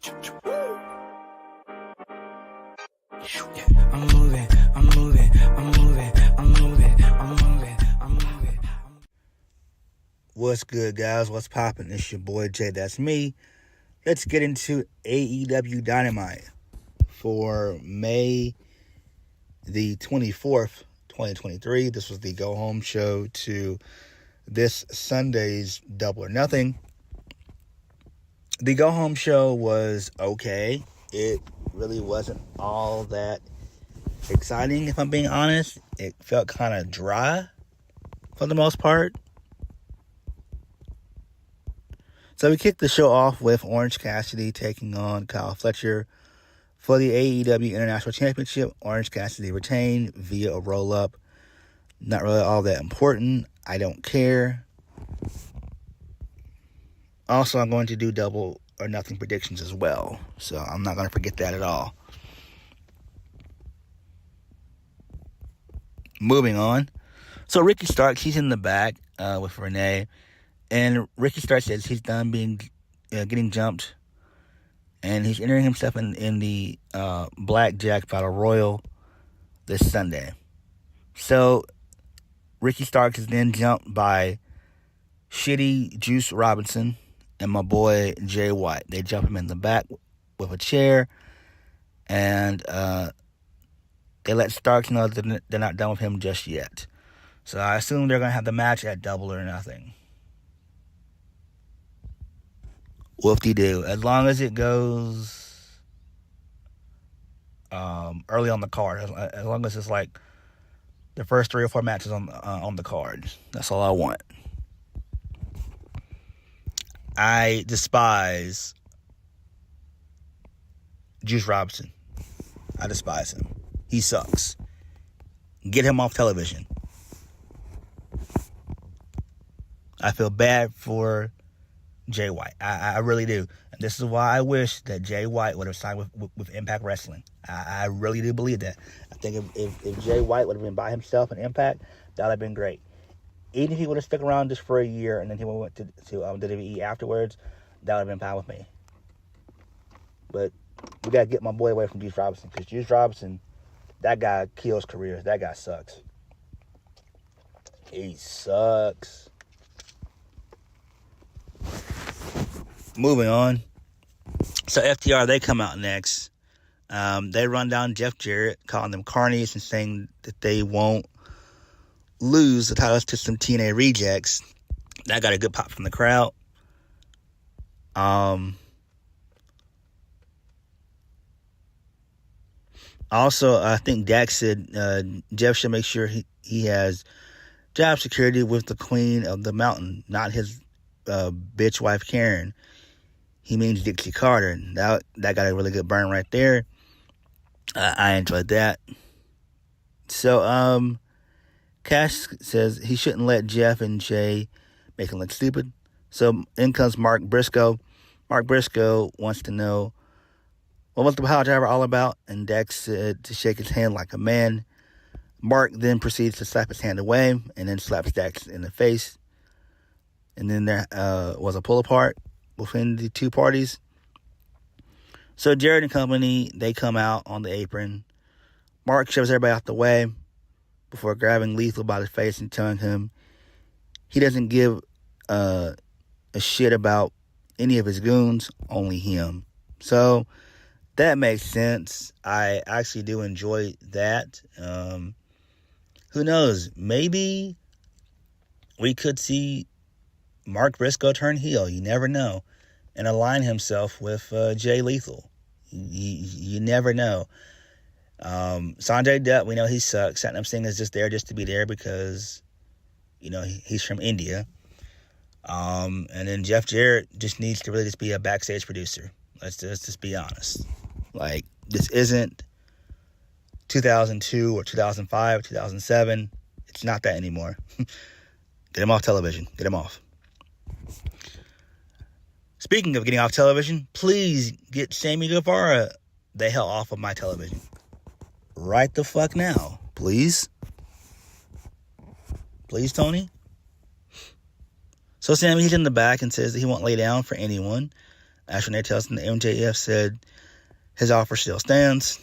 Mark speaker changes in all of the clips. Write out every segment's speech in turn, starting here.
Speaker 1: I'm moving, I'm moving, I'm moving, I'm moving, I'm moving, I'm moving.
Speaker 2: What's good, guys? What's poppin'? It's your boy JayThat'sMe. Let's get into AEW Dynamite for May the 24th, 2023. This was the go-home show to this Sunday's Double or Nothing. The go-home show was okay. It really wasn't all that exciting, if I'm being honest. It felt kind of dry for the most part. So we kicked the show off with Orange Cassidy taking on Kyle Fletcher for the AEW International Championship. Orange Cassidy retained via a roll-up. Not really all that important. I don't care. Also, I'm going to do Double or Nothing predictions as well. So I'm not going to forget that at all. Moving on. So Ricky Starks, he's in the back with Renee. And Ricky Starks says he's done getting jumped. And he's entering himself in the Blackjack Battle Royal this Sunday. So Ricky Starks is then jumped by Shitty Juice Robinson and my boy Jay White. They jump him in the back with a chair. And they let Starks know that they're not done with him just yet. So I assume they're going to have the match at Double or Nothing. Whoop-de-doo. As long as it goes early on the card. As long as it's like the first 3 or 4 matches on the card. That's all I want. I despise Juice Robinson. I despise him. He sucks. Get him off television. I feel bad for Jay White. I really do. And this is why I wish that Jay White would have signed with Impact Wrestling. I really do believe that. I think if Jay White would have been by himself in Impact, that would have been great. Even if he would have stuck around just for a year and then he went to WWE afterwards, that would have been fine with me. But we got to get my boy away from Juice Robinson, because Juice Robinson, that guy kills careers. That guy sucks. He sucks. Moving on. So FTR, they come out next. They run down Jeff Jarrett, calling them carnies and saying that they won't lose the titles to some TNA rejects. That got a good pop from the crowd. Also, I think Dax said Jeff should make sure he has job security with the Queen of the Mountain, not his bitch wife Karen. He means Dixie Carter. That got a really good burn right there. I enjoyed that. So, Cash says he shouldn't let Jeff and Jay make him look stupid. So in comes Mark Briscoe. Mark Briscoe wants to know, what was the power driver all about? And Dax said to shake his hand like a man. Mark then proceeds to slap his hand away and then slaps Dax in the face. And then there was a pull apart between the two parties. So Jarrett and company, they come out on the apron. Mark shoves everybody out the way before grabbing Lethal by the face and telling him he doesn't give a shit about any of his goons, only him. So that makes sense. I actually do enjoy that. Who knows? Maybe we could see Mark Briscoe turn heel. You never know. And align himself with Jay Lethal. You never know. Sanjay Dutt, we know he sucks. Satnam Singh is just there just to be there because, you know, he's from India. And then Jeff Jarrett just needs to really just be a backstage producer. Let's just be honest. Like, this isn't 2002 or 2005 or 2007. It's not that anymore. Get him off television. Get him off. Speaking of getting off television, please get Sammy Guevara the hell off of my television. Right the fuck now. Please. Please, Tony. So Sammy, he's in the back and says that he won't lay down for anyone. Ashton tells him the MJF said his offer still stands.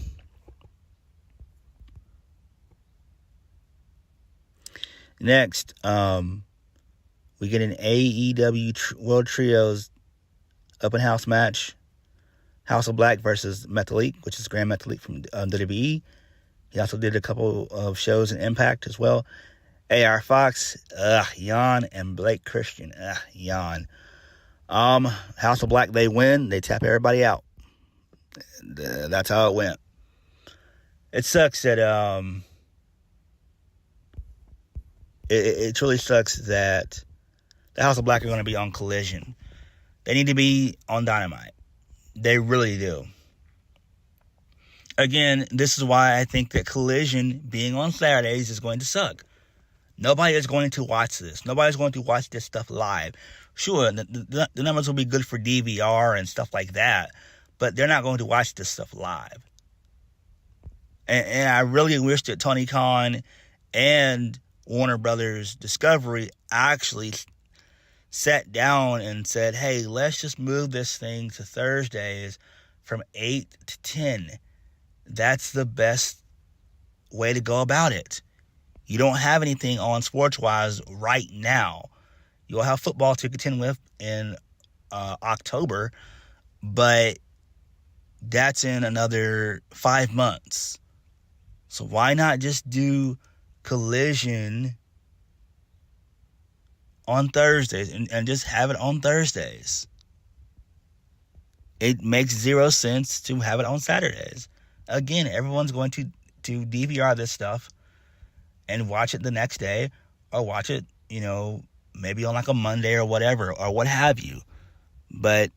Speaker 2: Next, we get an AEW World Trios open house match. House of Black versus Metalik, which is Grand Metalik from WWE. He also did a couple of shows in Impact as well. AR Fox, yawn, and Blake Christian, yawn. House of Black, they win. They tap everybody out. That's how it went. It sucks that it truly sucks that the House of Black are going to be on Collision. They need to be on Dynamite. They really do. Again, this is why I think that Collision being on Saturdays is going to suck. Nobody is going to watch this. Nobody's going to watch this stuff live. Sure, the numbers will be good for DVR and stuff like that, but they're not going to watch this stuff live. And I really wish that Tony Khan and Warner Brothers Discovery actually sat down and said, hey, let's just move this thing to Thursdays from 8 to 10. That's the best way to go about it. You don't have anything on sports-wise right now. You'll have football to contend with in October, but that's in another 5 months. So why not just do Collision on Thursdays and just have it on Thursdays? It makes zero sense to have it on Saturdays. Again, everyone's going to DVR this stuff and watch it the next day, or watch it, maybe on like a Monday or whatever, or what have you. But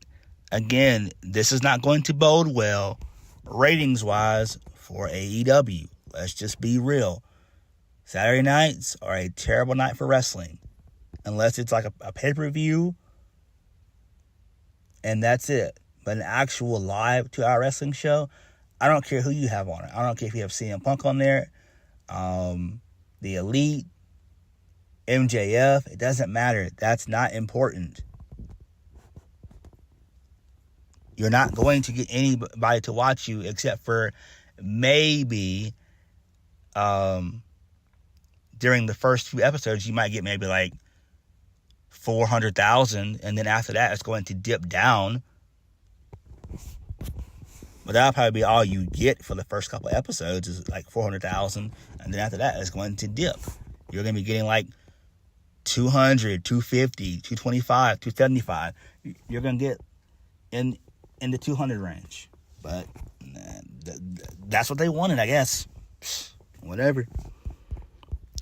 Speaker 2: again, this is not going to bode well ratings-wise for AEW. Let's just be real. Saturday nights are a terrible night for wrestling. Unless it's like a pay-per-view, and that's it. But an actual live 2-hour wrestling show, I don't care who you have on it. I don't care if you have CM Punk on there, The Elite, MJF. It doesn't matter. That's not important. You're not going to get anybody to watch you except for maybe during the first few episodes, you might get maybe like 400,000, and then after that, it's going to dip down. But that'll probably be all you get for the first couple of episodes, is like 400,000, and then after that, it's going to dip. You're going to be getting like 200, 250, 225, 275. You're going to get in the 200 range. But that's what they wanted, I guess. Whatever.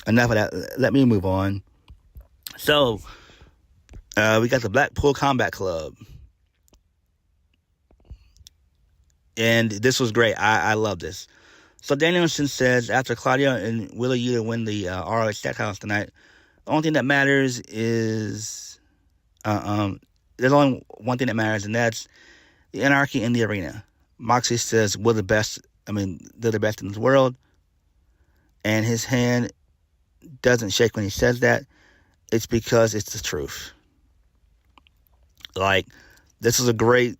Speaker 2: Enough of that. Let me move on. So, we got the Blackpool Combat Club. And this was great. I love this. So Danielson says, after Claudio and Wheeler Yuta win the ROH Tag Titles tonight, the only thing that matters is... there's only one thing that matters, and that's the anarchy in the arena. Moxley says, they're the best in this world. And his hand doesn't shake when he says that. It's because it's the truth. Like, this is a great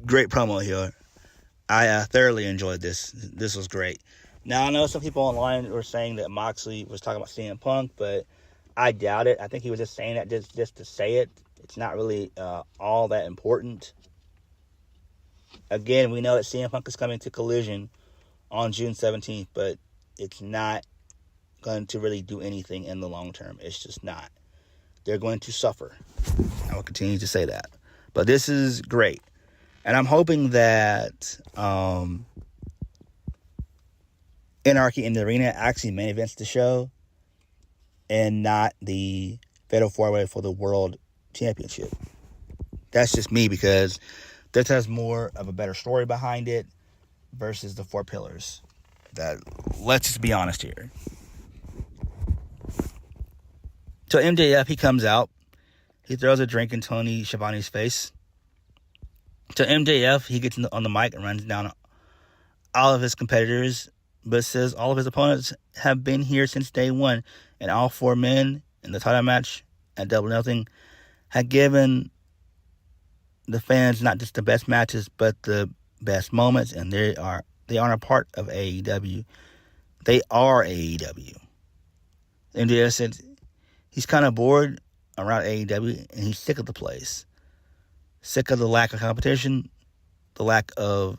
Speaker 2: promo here. I thoroughly enjoyed this. This was great. Now, I know some people online were saying that Moxley was talking about CM Punk, but I doubt it. I think he was just saying that just to say it. It's not really all that important. Again, we know that CM Punk is coming to Collision on June 17th, but it's not going to really do anything in the long term. It's just not. They're going to suffer. I will continue to say that. But this is great. And I'm hoping that Anarchy in the Arena actually main events the show and not the Fatal 4-Way for the World Championship. That's just me, because this has more of a better story behind it versus the Four Pillars. Let's just be honest here. So MJF, he comes out. He throws a drink in Tony Schiavone's face. So MJF, he gets on the mic and runs down all of his competitors, but says all of his opponents have been here since day one, and all four men in the title match at Double Nothing had given the fans not just the best matches, but the best moments, and they aren't a part of AEW. They are AEW. MJF said he's kind of bored around AEW, and he's sick of the place. Sick of the lack of competition, the lack of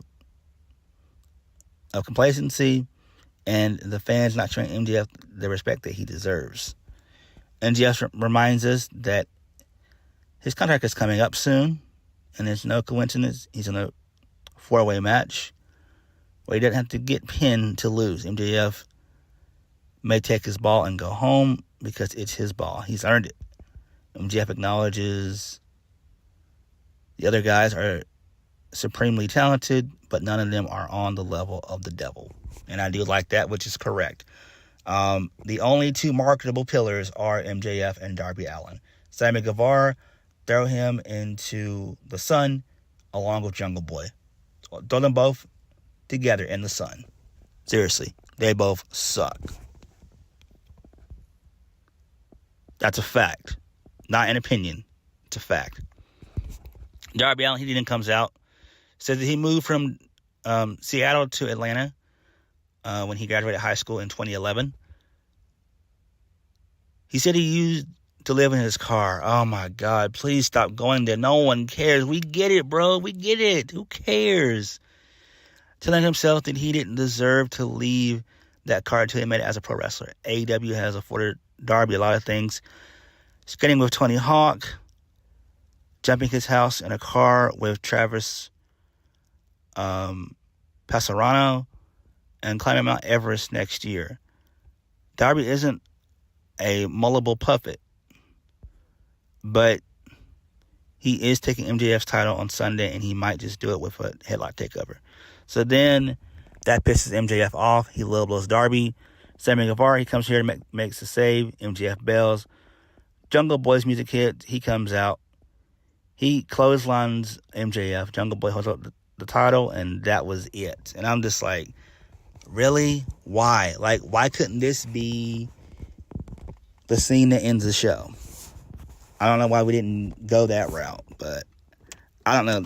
Speaker 2: complacency, and the fans not showing MJF the respect that he deserves. MJF reminds us that his contract is coming up soon, and there's no coincidence he's in a 4-way match where he doesn't have to get pinned to lose. MJF may take his ball and go home because it's his ball. He's earned it. MJF acknowledges the other guys are supremely talented, but none of them are on the level of the devil. And I do like that, which is correct. The only two marketable pillars are MJF and Darby Allin. Sammy Guevara, throw him into the sun along with Jungle Boy. Throw them both together in the sun. Seriously, they both suck. That's a fact. Not an opinion. It's a fact. Darby Allin, he then comes out, says that he moved from Seattle to Atlanta when he graduated high school in 2011. He said he used to live in his car. Oh my God, please stop going there. No one cares. We get it, bro. We get it. Who cares? Telling himself that he didn't deserve to leave that car until he made it as a pro wrestler. AEW has afforded Darby a lot of things. Skating with Tony Hawk, jumping his house in a car with Travis Passarano, and climbing Mount Everest next year. Darby isn't a mullible puppet, but he is taking MJF's title on Sunday, and he might just do it with a headlock takeover. So then that pisses MJF off. He low blows Darby. Sammy Guevara, he comes here to makes the save. MJF bails. Jungle Boy's music hits. He comes out. He clotheslines MJF. Jungle Boy holds up the title, and that was it. And I'm just like, really? Why? Like, why couldn't this be the scene that ends the show? I don't know why we didn't go that route, but I don't know.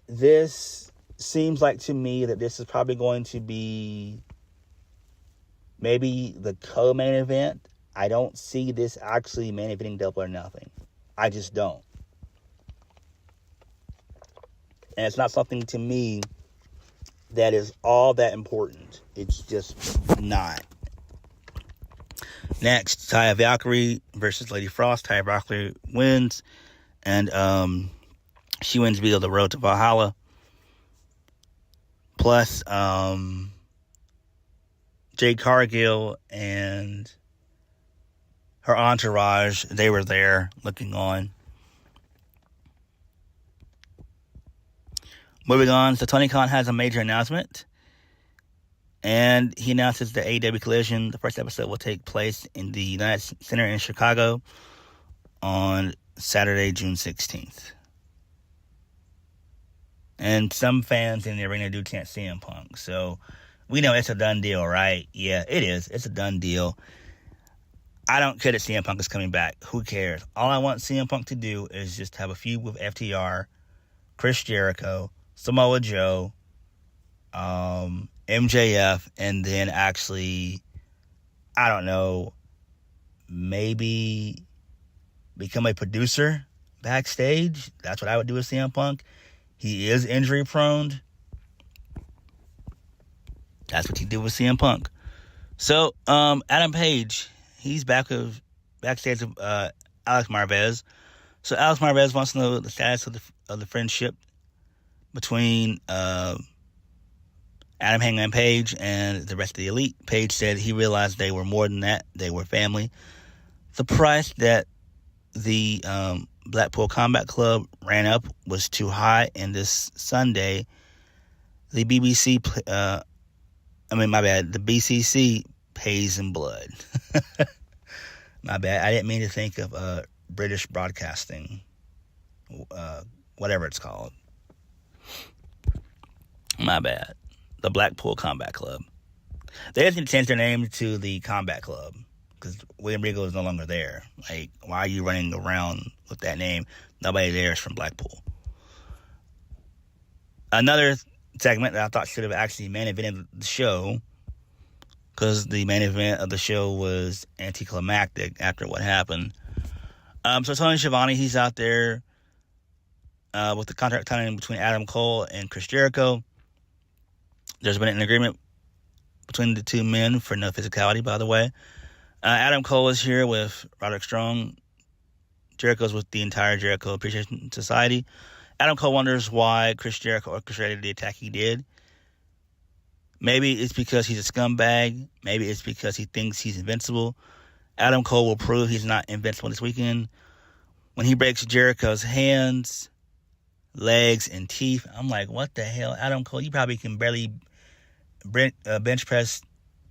Speaker 2: This seems like to me that this is probably going to be maybe the co-main event. I don't see this actually main eventing Double or Nothing. I just don't. And it's not something to me that is all that important. It's just not. Next, Taya Valkyrie versus Lady Frost. Taya Valkyrie wins. And she wins via the Road to Valhalla. Plus, Jade Cargill and her entourage, they were there looking on. Moving on, so Tony Khan has a major announcement. And he announces the AEW Collision. The first episode will take place in the United Center in Chicago on Saturday, June 16th. And some fans in the arena do chant CM Punk. So we know it's a done deal, right? Yeah, it is. It's a done deal. I don't care that CM Punk is coming back. Who cares? All I want CM Punk to do is just have a feud with FTR, Chris Jericho, Samoa Joe, MJF, and then actually, I don't know, maybe become a producer backstage. That's what I would do with CM Punk. He is injury prone. That's what you do with CM Punk. So, Adam Page, he's backstage with Alex Marvez. So Alex Marvez wants to know the status of the friendship between Adam Hangman Page and the rest of the Elite. Page said he realized they were more than that. They were family. The price that the Blackpool Combat Club ran up was too high, and this Sunday, the the BCC pays in blood. My bad. I didn't mean to think of British Broadcasting, whatever it's called. My bad. The Blackpool Combat Club. They didn't change their name to the Combat Club because William Regal is no longer there. Like, why are you running around with that name? Nobody there is from Blackpool. Another segment that I thought should have actually main evented the show, because the main event of the show was anticlimactic after what happened. So Tony Schiavone, he's out there with the contract signing between Adam Cole and Chris Jericho. There's been an agreement between the two men for no physicality, by the way. Adam Cole is here with Roderick Strong. Jericho's with the entire Jericho Appreciation Society. Adam Cole wonders why Chris Jericho orchestrated the attack he did. Maybe it's because he's a scumbag. Maybe it's because he thinks he's invincible. Adam Cole will prove he's not invincible this weekend when he breaks Jericho's hands, legs, and teeth. I'm like, what the hell? Adam Cole, you probably can barely bench press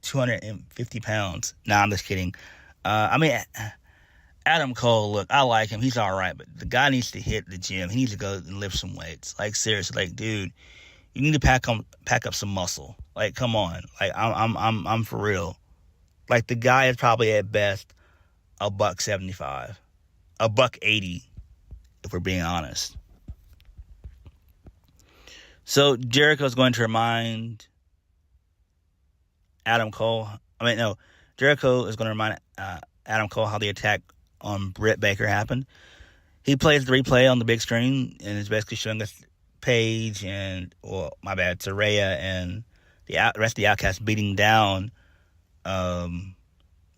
Speaker 2: 250 pounds. Nah, I'm just kidding. Adam Cole, look, I like him. He's all right, but the guy needs to hit the gym. He needs to go and lift some weights. Like, seriously, like, dude, you need to pack up some muscle. Like, come on. Like, I'm for real. Like, the guy is probably at best $175, $180, if we're being honest. So Jericho's going to remind Jericho is going to remind Adam Cole how the attack on Britt Baker happened. He plays the replay on the big screen and is basically showing us Paige and, Saraya and the rest of the Outcasts beating down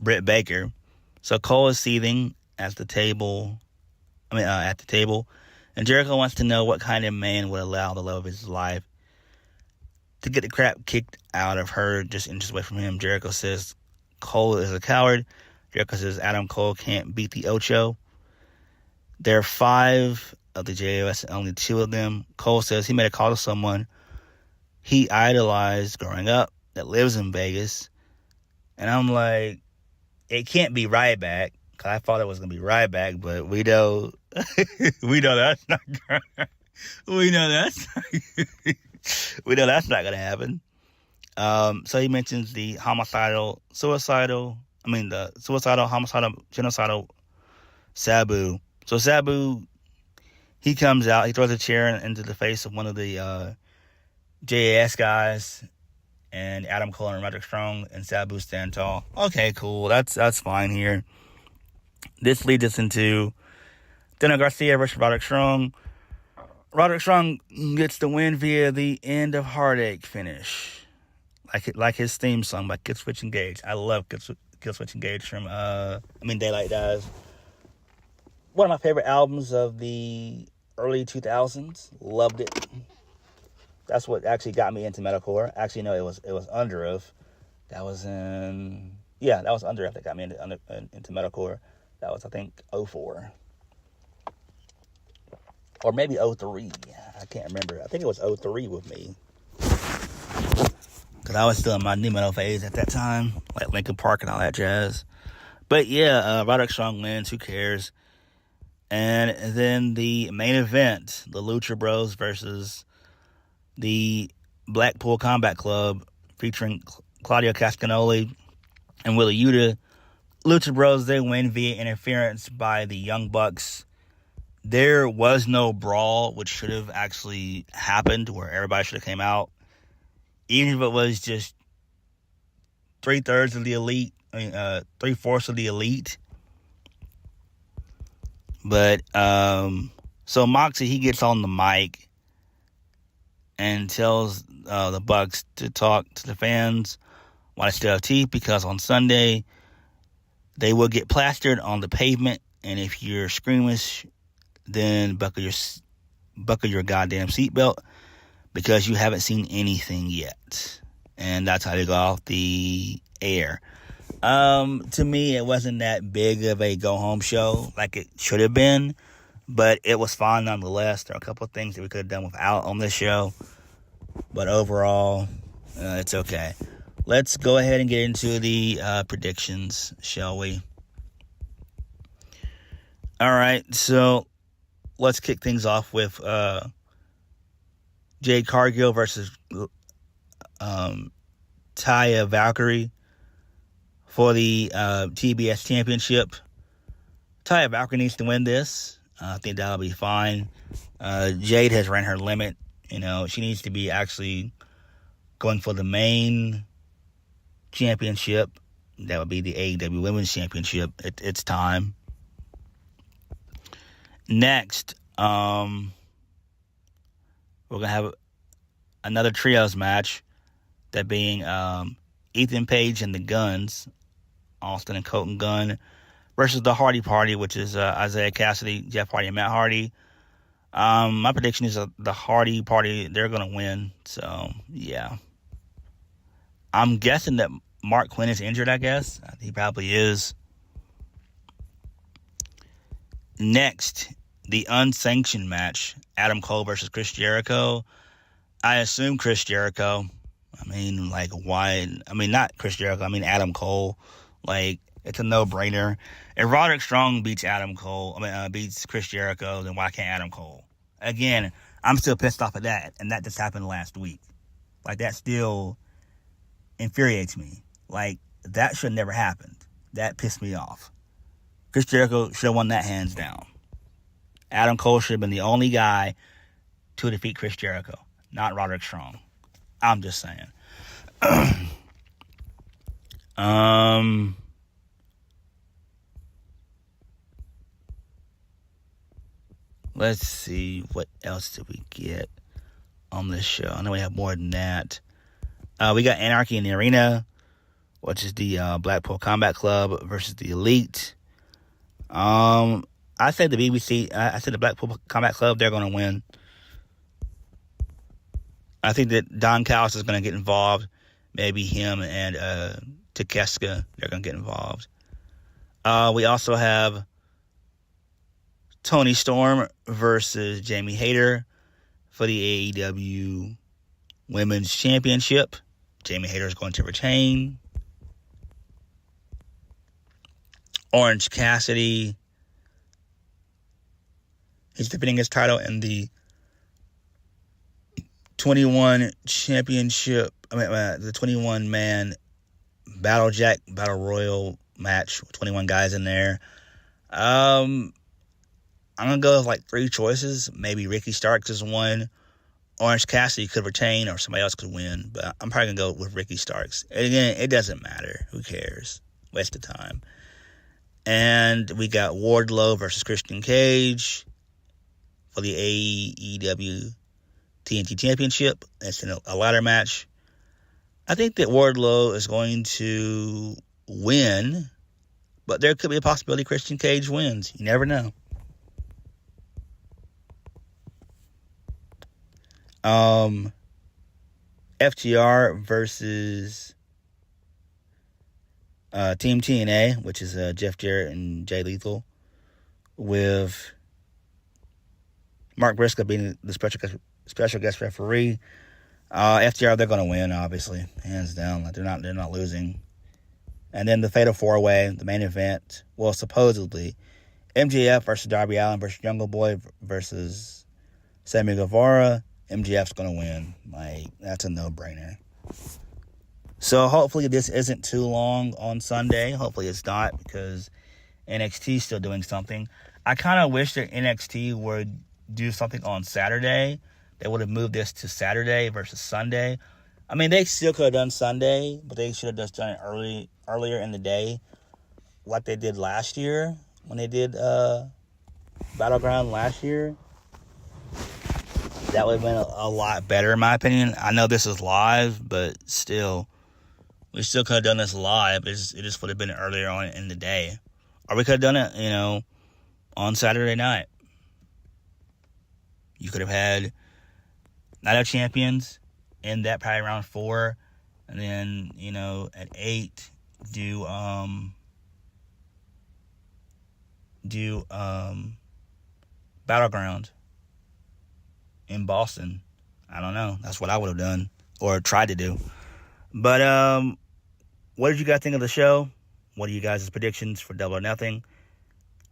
Speaker 2: Britt Baker. So Cole is seething at the table, and Jericho wants to know what kind of man would allow the love of his life to get the crap kicked out of her just inches away from him. Jericho says Cole is a coward. Jericho says Adam Cole can't beat the Ocho. There are 5 of the JOS and only 2 of them. Cole says he made a call to someone he idolized growing up that lives in Vegas. And I'm like, it can't be Ryback, because I thought it was going to be Ryback, but we know that's not we know that's not going to happen. So he mentions the suicidal, homicidal, genocidal Sabu. So Sabu, he comes out, he throws a chair into the face of one of the JAS guys, and Adam Cole and Roderick Strong and Sabu stand tall. Okay, cool. That's fine here. This leads us into Daniel Garcia versus Roderick Strong. Roderick Strong gets the win via the End of Heartache finish. Like his theme song by Killswitch Engage. I love Killswitch Engage from Daylight Dies. One of my favorite albums of the early 2000s. Loved it. That's what actually got me into metalcore. Actually, no, it was Underoath. That was Underoath that got me into metalcore. That was, I think, 04. Or maybe 03. I can't remember. I think it was 03 with me. Because I was still in my new metal phase at that time. Like Linkin Park and all that jazz. But yeah, Roderick Strong wins. Who cares? And then the main event, the Lucha Bros versus the Blackpool Combat Club, featuring Claudio Castagnoli and Wheeler Yuta. Lucha Bros, they win via interference by the Young Bucks. There was no brawl, which should have actually happened, where everybody should have came out. Even if it was just 3/3 of the elite, 3/4 of the elite. But, so Moxie, he gets on the mic and tells the Bucks to talk to the fans while they still have teeth, because on Sunday they will get plastered on the pavement, and if you're squeamish, then buckle your goddamn seatbelt, because you haven't seen anything yet. And that's how they go off the air. To me, it wasn't that big of a go-home show like it should have been, but it was fun nonetheless. There are a couple of things that we could have done without on this show, but overall, it's okay. Let's go ahead and get into the predictions, shall we? All right, so let's kick things off with Jade Cargill versus Taya Valkyrie for the TBS Championship. Taya Valkyrie needs to win this. I think that'll be fine. Jade has ran her limit. She needs to be actually going for the main championship. That would be the AEW Women's Championship. It's time. Next, we're going to have another trios match. That being Ethan Page and the Guns, Austin and Colton Gunn, versus the Hardy Party, which is Isaiah Cassidy, Jeff Hardy, and Matt Hardy. My prediction is the Hardy Party, they're going to win. So, yeah. I'm guessing that Mark Quinn is injured, I guess. He probably is. Next, the unsanctioned match, Adam Cole versus Chris Jericho. I assume Chris Jericho. Why? Not Chris Jericho. Adam Cole. It's a no-brainer. If Roderick Strong beats beats Chris Jericho, then why can't Adam Cole? Again, I'm still pissed off at that, and that just happened last week. That still infuriates me. That should have never happened. That pissed me off. Chris Jericho should have won that hands down. Adam Cole should have been the only guy to defeat Chris Jericho, not Roderick Strong. I'm just saying. Let's see, what else did we get on this show? I know we have more than that. We got Anarchy in the Arena, which is the Blackpool Combat Club versus the Elite. I said the BBC, I said the Blackpool Combat Club, they're going to win. I think that Don Callis is going to get involved. Maybe him and Takeska, they're going to get involved. We also have Tony Storm versus Jamie Hayter for the AEW Women's Championship. Jamie Hayter is going to retain. Orange Cassidy, he's defending his title in the 21 championship, the 21-man Battle Royal match with 21 guys in there. I'm going to go with 3 choices. Maybe Ricky Starks is one. Orange Cassidy could retain or somebody else could win. But I'm probably going to go with Ricky Starks. And again, it doesn't matter. Who cares? Waste of time. And we got Wardlow versus Christian Cage for the AEW TNT Championship. It's in a ladder match. I think that Wardlow is going to win, but there could be a possibility Christian Cage wins. You never know. FTR versus Team TNA, which is Jeff Jarrett and Jay Lethal, with Mark Briscoe being the special guest referee. FTR, they're going to win, obviously, hands down. They're not losing. And then the Fatal 4-Way, the main event, well, supposedly, MJF versus Darby Allin versus Jungle Boy versus Sammy Guevara. MJF's going to win. That's a no-brainer. So hopefully this isn't too long on Sunday. Hopefully it's not, because NXT's still doing something. I kind of wish that NXT would do something on Saturday. They would have moved this to Saturday versus Sunday. They still could have done Sunday, but they should have just done it earlier in the day, like they did last year when they did Battleground last year. That would have been a lot better, in my opinion. I know this is live, but still, we still could have done this live. It just would have been earlier on in the day, or we could have done it, on Saturday night. You could have had Night of Champions in that probably around 4, and then at 8 do Battleground in Boston. I don't know. That's what I would have done or tried to do. But what did you guys think of the show? What are you guys' predictions for Double or Nothing?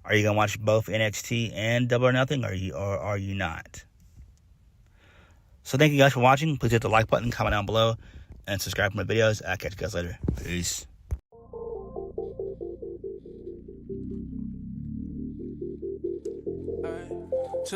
Speaker 2: Are you gonna watch both NXT and Double or Nothing, or are you not? So thank you guys for watching. Please hit the like button, comment down below, and subscribe to my videos. I'll catch you guys later. Peace.